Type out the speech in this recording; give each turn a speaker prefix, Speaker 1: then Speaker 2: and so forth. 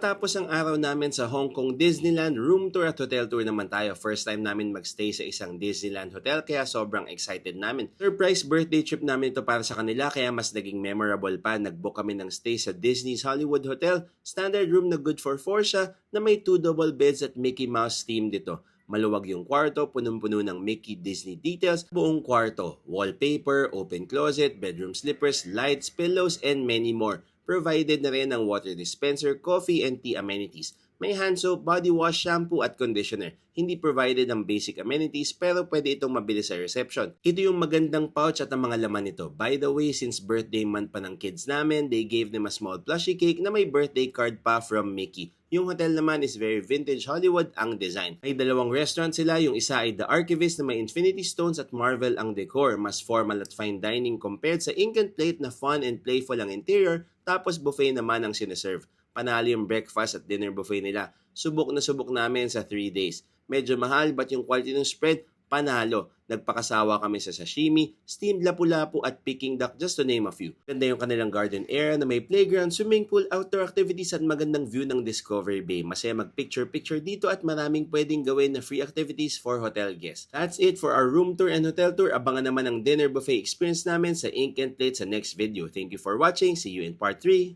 Speaker 1: Matapos ang araw namin sa Hong Kong Disneyland, room tour at hotel tour naman tayo. First time namin magstay sa isang Disneyland hotel kaya sobrang excited namin. Surprise birthday trip namin ito para sa kanila kaya mas naging memorable pa. Nagbook kami ng stay sa Disney's Hollywood Hotel. Standard room na good for 4 siya na may 2 double beds at Mickey Mouse theme dito. Maluwag yung kwarto, punong-puno ng Mickey Disney details, buong kwarto, wallpaper, open closet, bedroom slippers, lights, pillows, and many more. Provided na rin ng water dispenser, coffee, and tea amenities. May hand soap, body wash, shampoo, at conditioner. Hindi provided ang basic amenities pero pwede itong mabili sa reception. Ito yung magandang pouch at ang mga laman nito. By the way, since birthday month pa ng kids namin, they gave them a small plushie cake na may birthday card pa from Mickey. Yung hotel naman is very vintage Hollywood ang design. May dalawang restaurant sila, yung isa ay The Archivist na may infinity stones at marble ang decor. Mas formal at fine dining compared sa ink and plate na fun and playful ang interior, tapos buffet naman ang sineserve. Panalo yung breakfast at dinner buffet nila. Subok na subok namin sa 3 days. Medyo mahal but yung quality ng spread, panalo. Nagpakasawa kami sa sashimi, steamed lapu-lapu at Peking duck just to name a few. Ganda yung kanilang garden area na may playground, swimming pool, outdoor activities at magandang view ng Discovery Bay. Masaya mag-picture-picture dito at maraming pwedeng gawin na free activities for hotel guests. That's it for our room tour and hotel tour. Abangan naman ang dinner buffet experience namin sa Ink and Plate sa next video. Thank you for watching. See you in part 3.